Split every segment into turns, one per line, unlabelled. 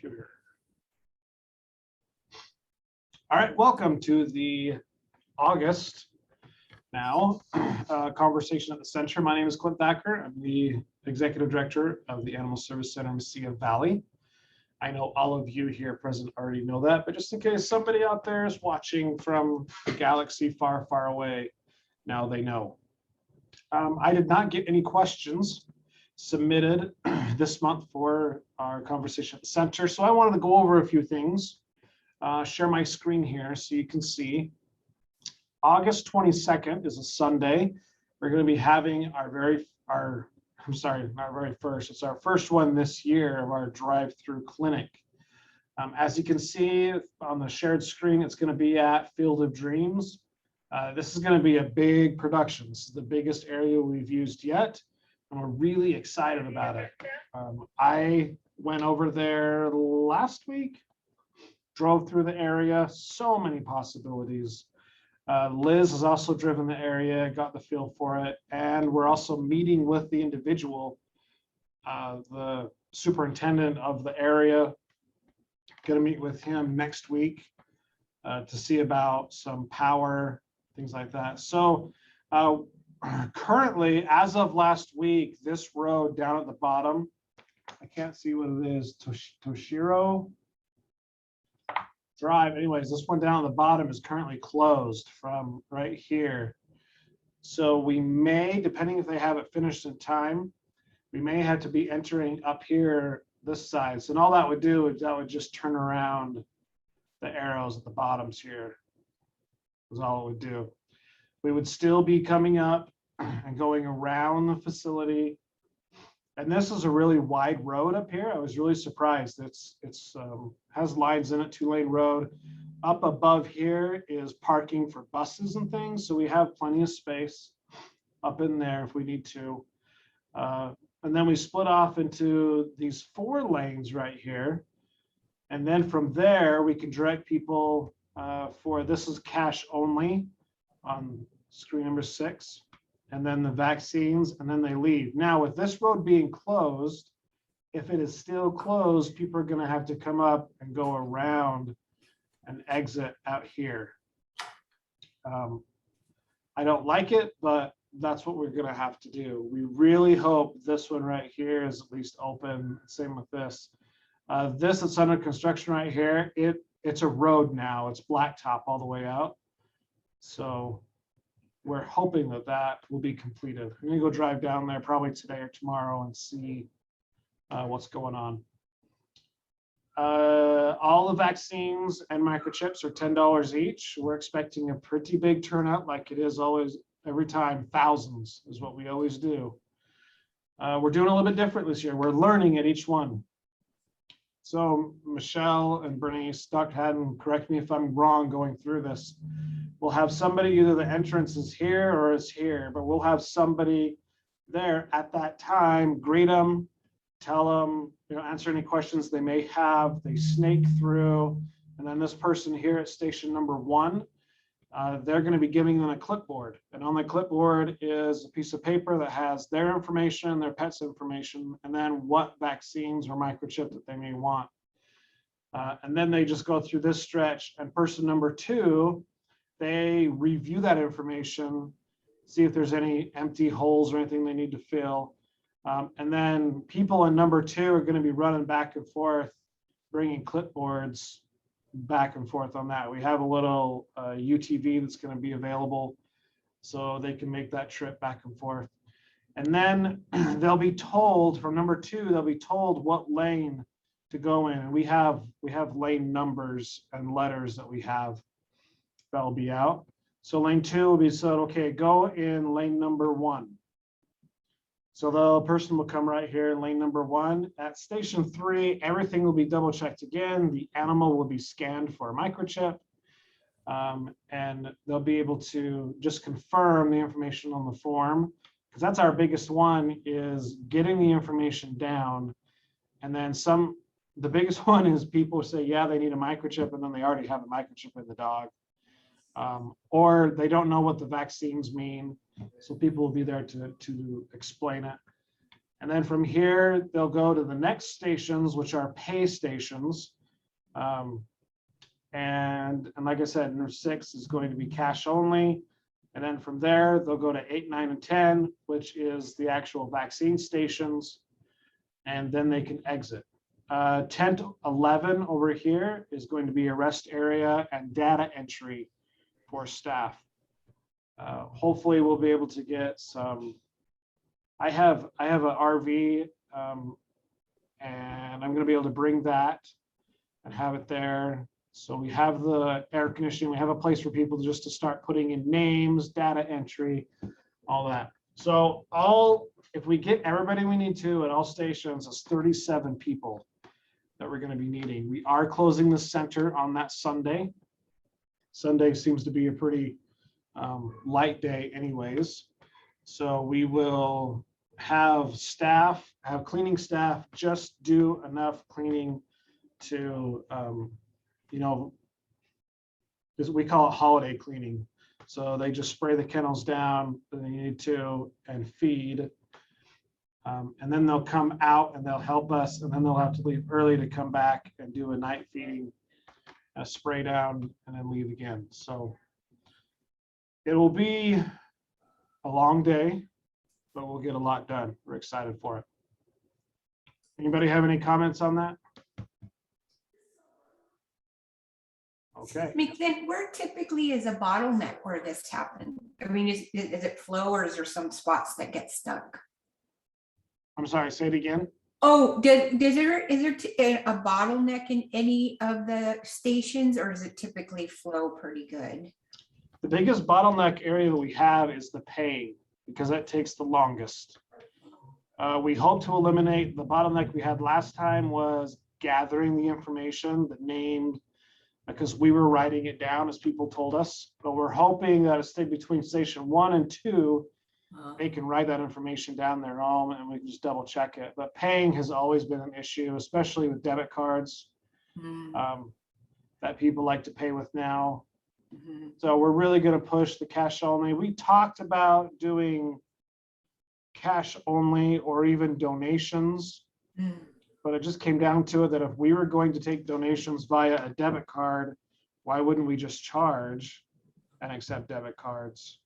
computer. All right, welcome to the August now conversation at the center. My name is Clint Thacker. I'm the Executive Director of the Animal Service Center in Mesilla Valley. I know all of you here present already know that, but just in case somebody out there is watching from the galaxy far, far away, now they know. I did not get any questions submitted this month for our conversation at the center, so I wanted to go over a few things. Share my screen here so you can see. August 22nd is a Sunday. We're going to be having our first one this year of our drive-through clinic. As you can see on the shared screen, it's going to be at Field of Dreams. This is going to be a big production. This is the biggest area we've used yet, and we're really excited about it. I went over there last week, drove through the area, so many possibilities. Liz has also driven the area, got the feel for it, and we're also meeting with the individual, the superintendent of the area. Going to meet with him next week to see about some power, things like that. So currently, as of last week, this road down at the bottom, I can't see what it is, Toshiro Drive. Anyways, this one down at the bottom is currently closed from right here. So we may, depending if they have it finished in time, we may have to be entering up here this side. So all that would do is that would just turn around the arrows at the bottoms here. Is all it would do. We would still be coming up and going around the facility. And this is a really wide road up here. I was really surprised. It's has lines in it, 2-lane road. Up above here is parking for buses and things. So we have plenty of space up in there if we need to. And then we split off into these 4 lanes right here. And then from there, we can direct people for, this is cash only on screen number 6. And then the vaccines, and then they leave. Now, with this road being closed, if it is still closed, people are going to have to come up and go around and exit out here. I don't like it, but that's what we're going to have to do. We really hope this one right here is at least open. Same with this. This that's under construction right here, it's a road now. It's blacktop all the way out. So we're hoping that that will be completed. I'm gonna go drive down there probably today or tomorrow and see what's going on. All the vaccines and microchips are $10 each. We're expecting a pretty big turnout, like it is always every time. Thousands is what we always do. We're doing a little bit different this year. We're learning at each one. So Michelle and Bernice, Dr. Haddon, correct me if I'm wrong going through this. We'll have somebody, either the entrance is here or is here, but we'll have somebody there at that time, greet them, tell them, answer any questions they may have. They snake through, and then this person here at station number 1, they're going to be giving them a clipboard, and on the clipboard is a piece of paper that has their information, their pet's information, and then what vaccines or microchip that they may want. And then they just go through this stretch, and person number 2, they review that information, see if there's any empty holes or anything they need to fill. And then people in number 2 are going to be running back and forth, bringing clipboards back and forth on that. We have a little UTV that's going to be available so they can make that trip back and forth. And then they'll be told, from number 2, they'll be told what lane to go in. And we have lane numbers and letters that we have that'll be out. So lane 2 will be said, okay, go in lane number 1. So the person will come right here in lane number 1. At station 3, everything will be double checked again. The animal will be scanned for a microchip. And they'll be able to just confirm the information on the form, because that's our biggest one, is getting the information down. And then the biggest one is people say, yeah, they need a microchip, and then they already have a microchip in the dog. Or they don't know what the vaccines mean. So people will be there to explain it. And then from here, they'll go to the next stations, which are pay stations. And like I said, number 6 is going to be cash only. And then from there, they'll go to 8, 9, and 10, which is the actual vaccine stations. And then they can exit. 10 to 11 over here is going to be a rest area and data entry for staff. Hopefully we'll be able to get some. I have an RV, and I'm going to be able to bring that and have it there. So we have the air conditioning. We have a place for people just to start putting in names, data entry, all that. So if we get everybody we need to at all stations, it's 37 people that we're going to be needing. We are closing the center on that Sunday. Sunday seems to be a pretty light day anyways. So we will have cleaning staff just do enough cleaning to, we call it holiday cleaning. So they just spray the kennels down when they need to and feed. And then they'll come out and they'll help us, and then they'll have to leave early to come back and do a night feeding, spray down, and then leave again. So it will be a long day, but we'll get a lot done. We're excited for it. Anybody have any comments on that? Okay.
Then where typically is a bottleneck where this happened? I mean, is it flow, or is there some spots that get stuck?
I'm sorry, say it again.
Oh, is there a bottleneck in any of the stations, or is it typically flow pretty good?
The biggest bottleneck area that we have is the paying, because that takes the longest. We hope to eliminate the bottleneck we had last time was gathering the information, the name, because we were writing it down as people told us. But we're hoping that it's between station 1 and 2, they can write that information down there all, and we can just double check it. But paying has always been an issue, especially with debit cards that people like to pay with now. So we're really going to push the cash only. We talked about doing cash only or even donations, but it just came down to it that if we were going to take donations via a debit card, why wouldn't we just charge and accept debit cards?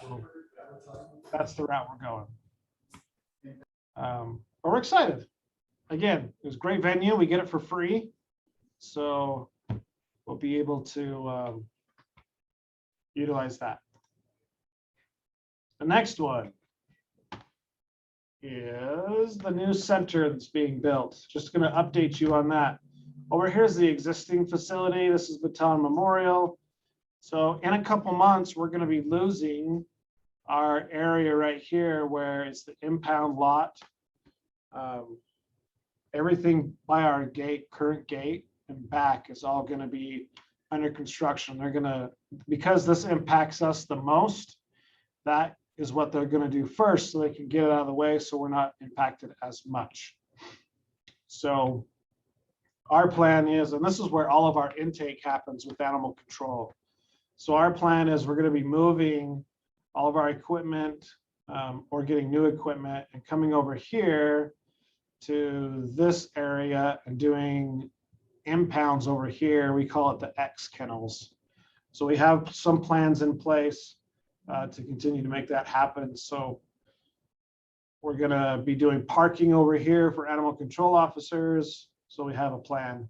So that's the route we're going. But we're excited. Again, it was a great venue. We get it for free. So we'll be able to utilize that. The next one is the new center that's being built. Just going to update you on that. Over here's the existing facility. This is Baton Memorial. So in a couple months, we're going to be losing our area right here where it's the impound lot. Everything by our current gate and back is all going to be under construction. They're going to, because this impacts us the most, that is what they're going to do first so they can get it out of the way so we're not impacted as much. So our plan is, and this is where all of our intake happens with animal control. So our plan is we're going to be moving all of our equipment or getting new equipment and coming over here to this area and doing impounds over here. We call it the X kennels. So we have some plans in place to continue to make that happen. So we're going to be doing parking over here for animal control officers. So we have a plan.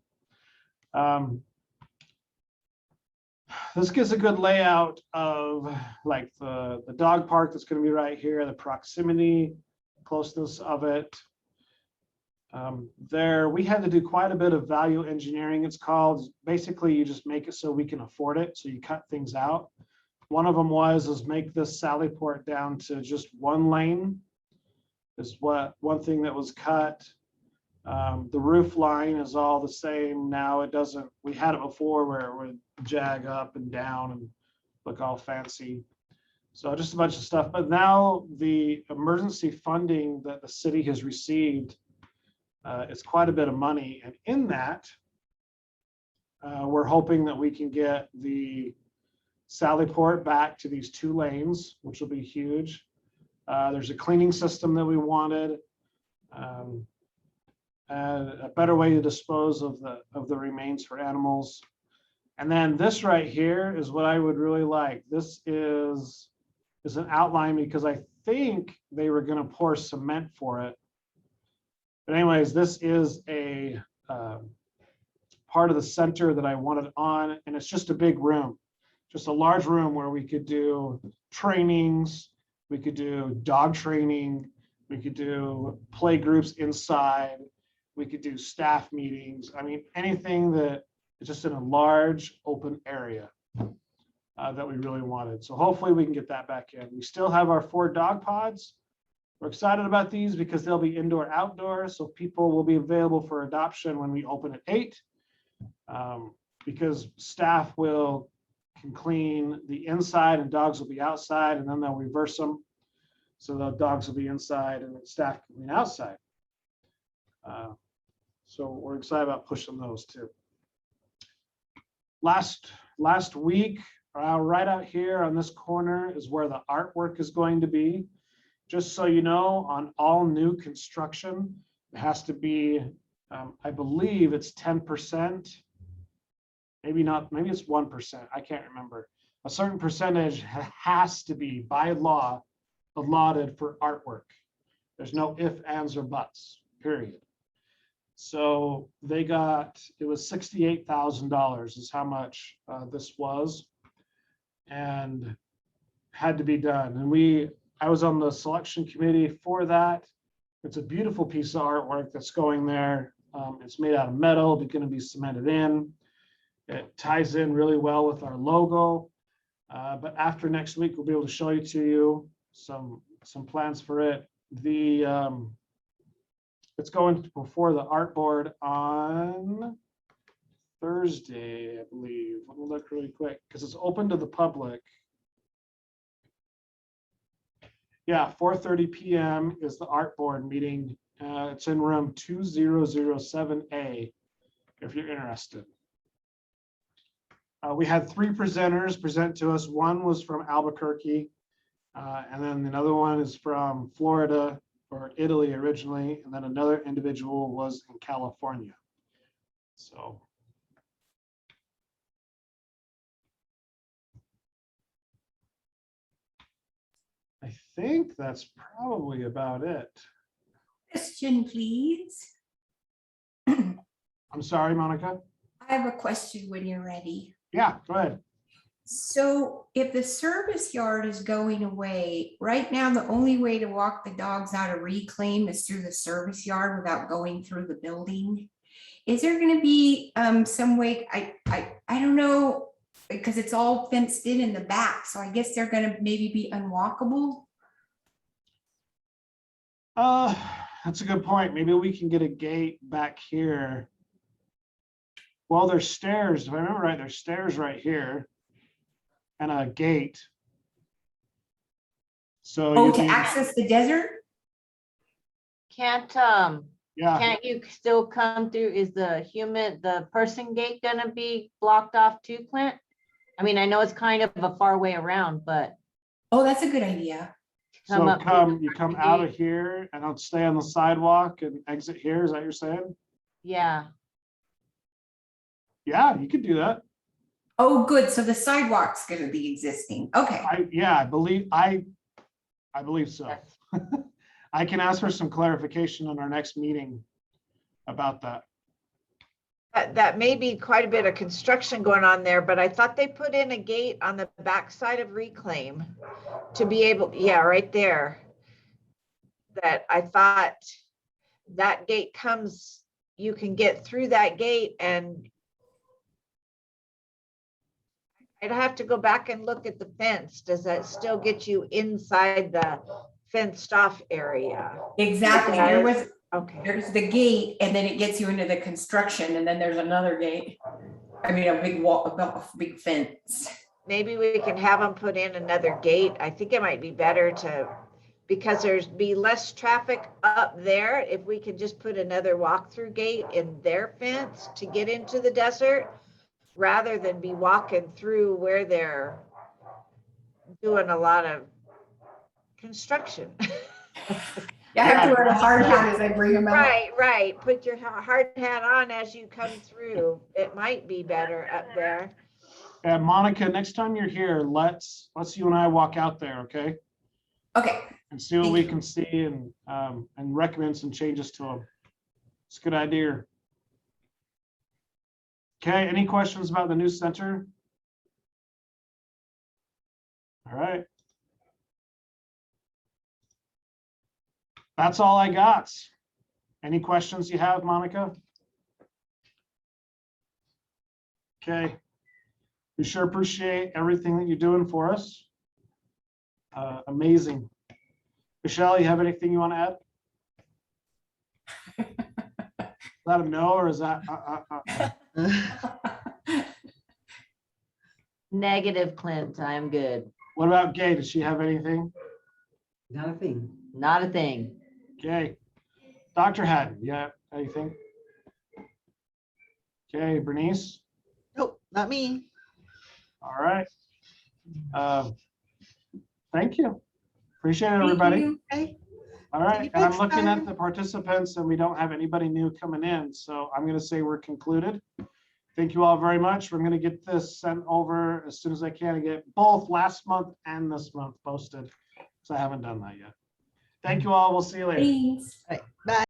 This gives a good layout of like the dog park that's going to be right here, the proximity, closeness of it. There, we had to do quite a bit of value engineering, it's called. Basically, you just make it so we can afford it. So you cut things out. One of them is make this Sally Port down to just one lane. Is one thing that was cut. The roof line is all the same now. It doesn't, we had it before where it would jag up and down and look all fancy. So just a bunch of stuff. But now the emergency funding that the city has received is quite a bit of money. And in that, we're hoping that we can get the Sally Port back to these 2 lanes, which will be huge. There's a cleaning system that we wanted. And a better way to dispose of the remains for animals. And then this right here is what I would really like. This is an outline because I think they were going to pour cement for it. But anyways, this is a part of the center that I wanted on, and it's just a big room, just a large room where we could do trainings, we could do dog training, we could do play groups inside, we could do staff meetings. I mean, anything that is just in a large open area that we really wanted. So hopefully we can get that back in. We still have our 4 dog pods. We're excited about these because they'll be indoor, outdoor, so people will be available for adoption when we open at 8. Because staff can clean the inside and dogs will be outside, and then they'll reverse them. So the dogs will be inside and the staff can clean outside. So we're excited about pushing those too. Last week, right out here on this corner is where the artwork is going to be. Just so you know, on all new construction, it has to be, I believe it's 10%. Maybe not, maybe it's 1%. I can't remember. A certain percentage has to be by law allotted for artwork. There's no ifs, ands, or buts, period. So they got, it was $68,000 is how much this was, and had to be done. And I was on the selection committee for that. It's a beautiful piece of artwork that's going there. It's made out of metal, it's going to be cemented in. It ties in really well with our logo. But after next week, we'll be able to show you some plans for it. It's going before the art board on Thursday, I believe. Let me look really quick because it's open to the public. Yeah, 4:30 p.m. is the art board meeting. It's in room 2007A if you're interested. We had 3 presenters present to us. One was from Albuquerque, and then another one is from Florida or Italy originally, and then another individual was in California. So I think that's probably about it.
Question, please.
I'm sorry, Monica.
I have a question when you're ready.
Yeah, go ahead.
So if the service yard is going away, right now, the only way to walk the dogs out of reclaim is through the service yard without going through the building. Is there going to be some way, I don't know, because it's all fenced in the back, so I guess they're going to maybe be unwalkable?
That's a good point. Maybe we can get a gate back here. Well, there's stairs. If I remember right, there's stairs right here and a gate. So
to access the desert?
Can't
yeah,
can't you still come through? Is the person gate gonna be blocked off too, Clint? I mean, I know it's kind of a far way around, but
Oh, that's a good idea.
so
up through
you come
the
out
gate.
of here and I'll stay on the sidewalk and exit here. Is that what you're saying?
Yeah,
Yeah, you could do that.
Oh, good. So the sidewalk's going to be existing. Okay.
I believe so.
that's-
I can ask for some clarification on our next meeting about that.
That may be quite a bit of construction going on there, but I thought they put in a gate on the back side of Reclaim to be able, yeah, right there. That I thought that gate comes, you can get through that gate, and I'd have to go back and look at the fence. Does that still get you inside the fenced off area?
Exactly.
Okay.
There's the gate, and then it gets you into the construction, and then there's another gate. I mean, a big wall, a big fence.
Maybe we can have them put in another gate. I think it might be better because there's be less traffic up there if we can just put another walk-through gate in their fence to get into the desert, rather than be walking through where they're doing a lot of construction.
I have to wear a hard hat as I bring them out.
Right. Put your hard hat on as you come through. It might be better up there.
And Monica, next time you're here, let's you and I walk out there, okay?
Okay,
And see what we can see and recommend some changes to them. It's a good idea. Okay, any questions about the new center? All right. That's all I got. Any questions you have, Monica? Okay. We sure appreciate everything that you're doing for us. Amazing. Michelle, you have anything you want to add? Is that a no, or is that?
Negative, Clint, I'm good.
What about Gay? Does she have anything?
Nothing.
Not a thing.
Okay. Dr. Haddon, yeah, anything? Okay, Bernice?
Nope, not me.
All right. Thank you. Appreciate it,
thank
everybody.
you.
Okay.
All
See
right,
you
and I'm
next
looking at
time.
the participants and we don't have anybody new coming in, so I'm gonna say we're concluded. Thank you all very much. We're gonna get this sent over as soon as I can and get both last month and this month posted. So I haven't done that yet. Thank you all. We'll see you later.
Thanks.
Right. Bye.